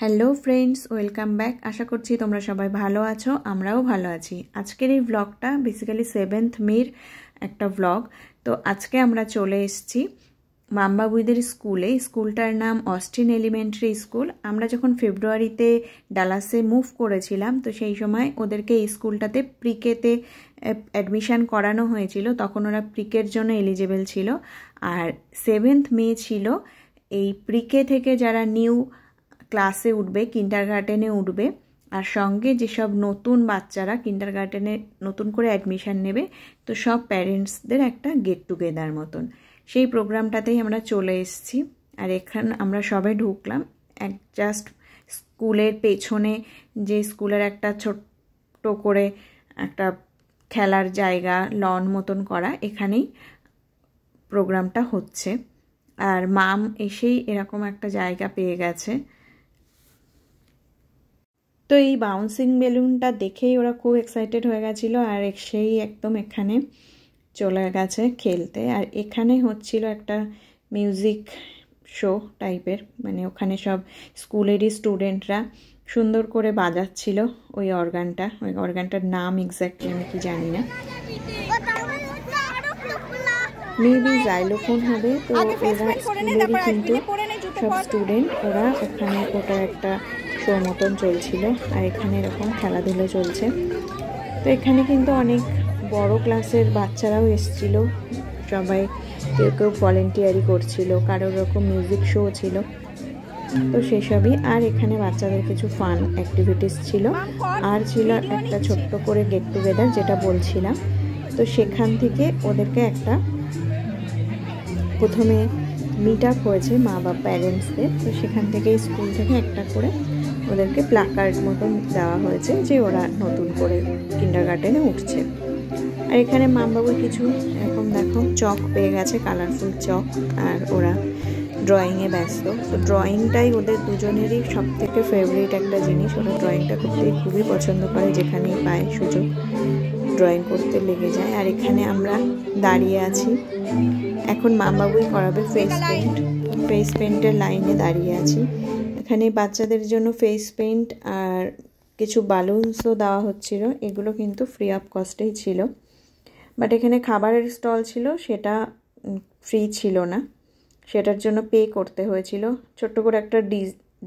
Hello friends, welcome back. আশা করছি তোমরা সবাই ভালো আছো, আমরাও ভালো আছি। আজকের এই ব্লগটা বেসিক্যালি 7th মের একটা ব্লগ। তো আজকে আমরা চলে এসেছি মামবাবুইদের স্কুলে। স্কুলটার নাম অস্টিন এলিমেন্টারি স্কুল। আমরা যখন ফেব্রুয়ারিতে ডালাসে মুভ করেছিলাম, তো সেই সময় ওদেরকে এই স্কুলটাতে প্রিকেতে অ্যাডমিশান করানো হয়েছিল। তখন ওরা প্রিকের জন্য এলিজিবল ছিল। আর 7th মে ছিল এই প্রিকে থেকে যারা নিউ ক্লাসে উঠবে, কিন্ডারগার্টেনে উঠবে, আর সঙ্গে যেসব নতুন বাচ্চারা কিন্ডারগার্টেনে নতুন করে অ্যাডমিশান নেবে, তো সব প্যারেন্টসদের একটা গেট টুগেদার মতন সেই প্রোগ্রামটাতেই আমরা চলে এসেছি। আর এখানে আমরা সবে ঢুকলাম। জাস্ট স্কুলের পেছনে যে স্কুলের একটা ছোট্ট করে একটা খেলার জায়গা, লন মতন করা, এখানেই প্রোগ্রামটা হচ্ছে। আর মাম এসেই এরকম একটা জায়গা পেয়ে গেছে। তো এই বাউন্সিং বেলুনটা দেখেই ওরা খুব এক্সাইটেড হয়ে গেছিলো, আর সেই একদম এখানে চলে গেছে খেলতে। আর এখানে হচ্ছিল একটা মিউজিক শো টাইপের, মানে ওখানে সব স্কুলেরই স্টুডেন্টরা সুন্দর করে বাজাচ্ছিল ওই অর্গানটা। ওই অর্গানটার নাম এক্স্যাক্টলি আমি কি জানি না, মেবি জাইলোফোন হবে। তো এরা স্কুলেরই কিন্তু সব স্টুডেন্ট, ওরা ওখানে ওটা একটা শো মতন চলছিল। আর এখানে এরকম খেলাধুলো চলছে। তো এখানে কিন্তু অনেক বড় ক্লাসের বাচ্চারাও এসেছিল, সবাই কেউ কেউ ভলেন্টিয়ারি করছিল, কারোর রকম মিউজিক শো ছিল, তো সেসবই। আর এখানে বাচ্চাদের কিছু ফান অ্যাক্টিভিটিস ছিল, আর ছিল একটা ছোট্ট করে গেট টুগেদার যেটা বলছিলাম। তো সেখান থেকে ওদেরকে একটা প্রথমে মিট আপ হয়েছে মা বাবা প্যারেন্টসদের। তো সেখান থেকে স্কুল থেকে একটা করে ওদেরকে প্ল্যাকার্ড মতন দেওয়া হয়েছে যে ওরা নতুন করে কিন্ডারগার্টেনে উঠছে। আর এখানে মামবাবুর কিছু এরকম দেখো চক পেয়ে গেছে, কালারফুল চক, আর ওরা ড্রয়িংয়ে ব্যস্ত। তো ড্রয়িংটাই ওদের দুজনেরই সব থেকে ফেভারিট একটা জিনিস। ওরা ড্রয়িংটা করতে খুবই পছন্দ করে, যেখানেই পায় সুযোগ ড্রয়িং করতে লেগে যায়। আর এখানে আমরা দাঁড়িয়ে আছি, এখন মামবাবুই করাবে ফেস পেন্টের লাইনে দাঁড়িয়ে আছি। এখানে বাচ্চাদের জন্য ফেস পেন্ট আর কিছু বালুনসও দেওয়া হচ্ছিল। এগুলো কিন্তু ফ্রি অফ কস্টেই ছিল, বাট এখানে খাবারের স্টল ছিল, সেটা ফ্রি ছিল না, সেটার জন্য পে করতে হয়েছিল। ছোট্ট করে একটা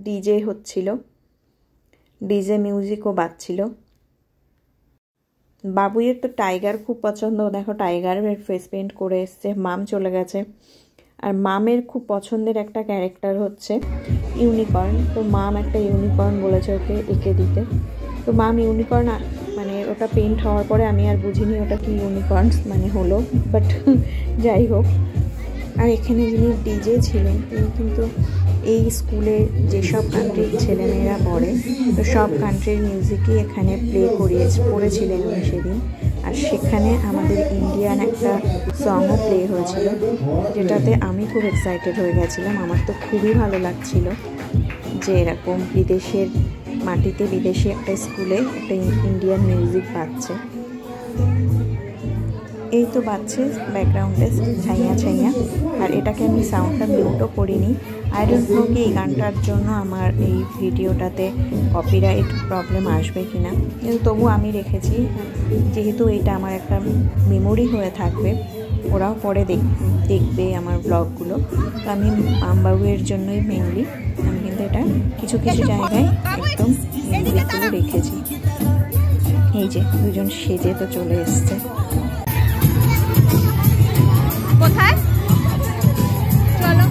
ডিজে হচ্ছিল, ডিজে মিউজিকও বাজছিল। বাবুইয়ের তো টাইগার খুব পছন্দ, দেখো টাইগারের ফেস পেন্ট করে এসছে। মাম চলে গেছে। আর মামের খুব পছন্দের একটা ক্যারেক্টার হচ্ছে ইউনিকর্ন। তো মাম একটা ইউনিকর্ন বলেছে ওকে এঁকে দিতে। তো মাম ইউনিকর্ন মানে ওটা পেন্ট হওয়ার পরে আমি আর বুঝিনি ওটা কি ইউনিকর্নস মানে হলো, বাট যাই হোক। আর এখানে যিনি ডিজে ছিলেন তিনি কিন্তু এই স্কুলে যেসব কান্ট্রির ছেলেমেয়েরা পড়ে, তো সব কান্ট্রির মিউজিকই এখানে করেছিলেন উনি সেদিন। আর সেখানে আমাদের ইন্ডিয়ান একটা সংও প্লে হয়েছিল, যেটাতে আমি খুব এক্সাইটেড হয়ে গেছিলাম। আমার তো খুবই ভালো লাগছিল যে এরকম বিদেশের মাটিতে, বিদেশি একটা স্কুলে একটা ইন্ডিয়ান মিউজিক বাজছে। এই তো বাজছে ব্যাকগ্রাউন্ডে ছাইয়া ছাইয়া। আর এটাকে আমি সাউন্ডটা মিউটও করিনি। আই ডোন্ট নো কি এই গানটার জন্য আমার এই ভিডিওটাতে কপিরাইট প্রবলেম আসবে কি না, কিন্তু তবু আমি রেখেছি, যেহেতু এটা আমার একটা মেমোরি হয়ে থাকবে। ওরাও পরে দেখবে আমার ব্লগগুলো। তো আমি মামবাবুয়ের জন্যই মেনলি আমি কিন্তু এটা কিছু কিছু জায়গায় একদম মিউজিকগুলো রেখেছি। এই যে দুজন সেজে তো চলে এসছে। কোথায় চলো,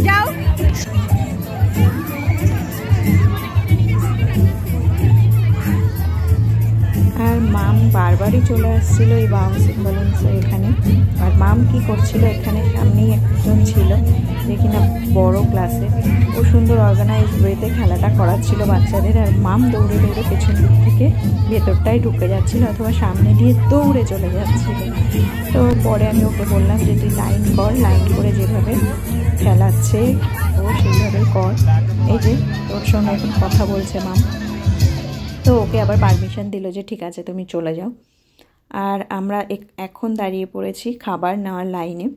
যাও। মাম বারবারই চলে আসছিলো এই বাউন্সিং ব্যালেন্সের এখানে। আর মাম কি করছিল, এখানে সামনেই একজন ছিল যে কিনা বড় ক্লাসে, ও সুন্দর অর্গানাইজ ওয়েতে খেলাটা করাচ্ছিল বাচ্চাদের। আর মাম দৌড়ে দৌড়ে পেছন দিক থেকে ভেতরটাই ঢুকে যাচ্ছিল অথবা সামনে দিয়ে দৌড়ে চলে যাচ্ছিল। তো পরে আমি ওকে বললাম যে তুই লাইন কর, লাইন করে যেভাবে খেলাচ্ছে ও সেইভাবেই কর। এই যে তোর সঙ্গে এখন কথা বলছে মাম। তো ওকে আবার পারমিশন দিল যে ঠিক আছে তুমি চলে যাও। আর আমরা এখন দাঁড়িয়ে পড়েছি খাবার নেওয়ার লাইনে।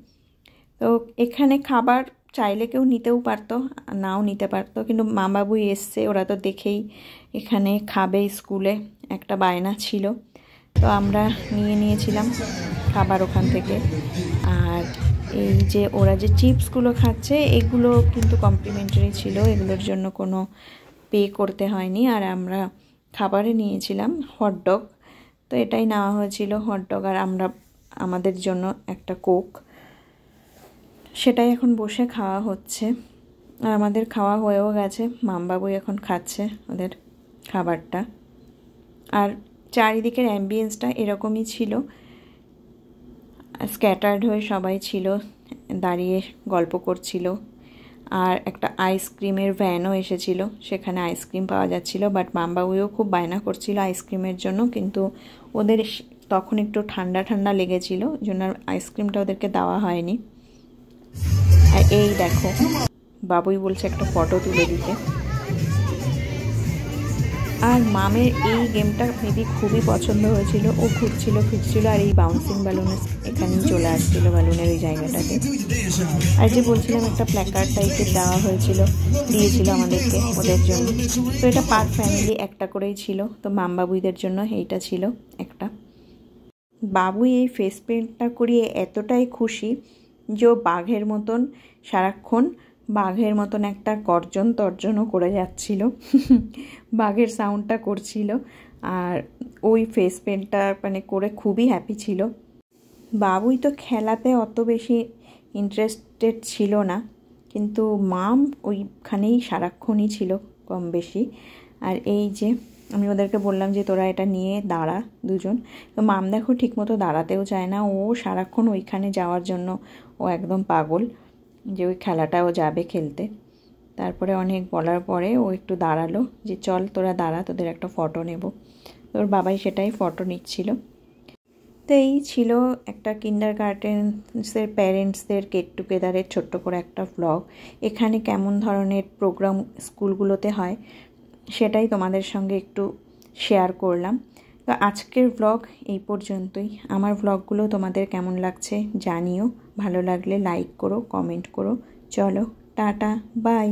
তো এখানে খাবার চাইলে কেউ নিতেও পারতো, নাও নিতে পারতো, কিন্তু মা বাবুই এসছে, ওরা তো দেখেই এখানে খাবে, স্কুলে একটা বায়না ছিল। তো আমরা নিয়েছিলাম খাবার ওখান থেকে। আর এই যে ওরা যে চিপসগুলো খাচ্ছে এগুলো কিন্তু কমপ্লিমেন্টারি ছিল, এগুলোর জন্য কোনো পে করতে হয়নি। আর আমরা খাবারে নিয়েছিলাম হটডগ, তো এটাই নেওয়া হয়েছিল হটডগ, আর আমাদের জন্য একটা কোক। সেটাই এখন বসে খাওয়া হচ্ছে। আর আমাদের খাওয়া হয়েও গেছে, মামবাবুই এখন খাচ্ছে ওদের খাবারটা। আর চারিদিকের অ্যাম্বিয়েন্সটা এরকমই ছিল, স্ক্যাটার্ড হয়ে সবাই ছিল, দাঁড়িয়ে গল্প করছিল। আর একটা আইসক্রিমের ভ্যানও এসেছিল, সেখানে আইসক্রিম পাওয়া যাচ্ছিল। বাট মামবাবুও খুব বায়না করছিল আইসক্রিমের জন্য, কিন্তু ওদের তখন একটু ঠান্ডা ঠান্ডা লেগেছিল, ওই জন্য আইসক্রিমটা ওদেরকে দেওয়া হয়নি। আর এই দেখো বাবুই বলছে একটা ফটো তুলে দিতে। আর মামের এই গেমটা মেবি খুবই পছন্দ হয়েছিল, ও ঘুরছিল ফিরছিল আর এই বাউন্সিং ব্যালুনের এখানেই চলে আসছিল, ব্যালুনের ওই জায়গাটাতে। আর যে বলছিলাম একটা প্ল্যাকার্ড টাইপের দেওয়া হয়েছিল, দিয়েছিল আমাদেরকে ওদের জন্য। তো এটা পার ফ্যামিলি একটা করেই ছিল, তো মামবাবুইদের জন্য এইটা ছিল একটা। বাবুই এই ফেস পেইন্টটা করিয়ে এতটাই খুশি যে বাঘের মতন সারাক্ষণ বাঘের মতন একটা গর্জন তর্জনও করে যাচ্ছিল, বাঘের সাউন্ডটা করছিল। আর ওই ফেস পেইন্টটা মানে করে খুবই হ্যাপি ছিল। বাবুই তো খেলাতে অত বেশি ইন্টারেস্টেড ছিল না, কিন্তু মাম ওইখানেই সারাক্ষণই ছিল কম বেশি। আর এই যে আমি ওদেরকে বললাম যে তোরা এটা নিয়ে দাঁড়া দুজন, তো মাম দেখো ঠিকমতো দাঁড়াতেও চায় না, ও সারাক্ষণ ওইখানে যাওয়ার জন্য ও একদম পাগল যে ওই খেলাটাও যাবে খেলতে। তারপরে অনেক বলার পরে ও একটু দাঁড়ালো যে চল তোরা দাঁড়া, তোদের একটা ফটো নেব। তোর বাবাই সেটাই ফটো নিচ্ছিল। তো এই ছিল একটা কিন্ডারগার্টেন্সের প্যারেন্টসদের গেট টুগেদারের ছোট্ট করে একটা ভ্লগ। এখানে কেমন ধরনের প্রোগ্রাম স্কুলগুলোতে হয় সেটাই তোমাদের সঙ্গে একটু শেয়ার করলাম। তো আজকের ভ্লগ এই পর্যন্তই। আমার ভ্লগগুলো তোমাদের কেমন লাগছে জানিও, ভালো লাগলে লাইক করো, কমেন্ট করো। চলো টাটা, বাই।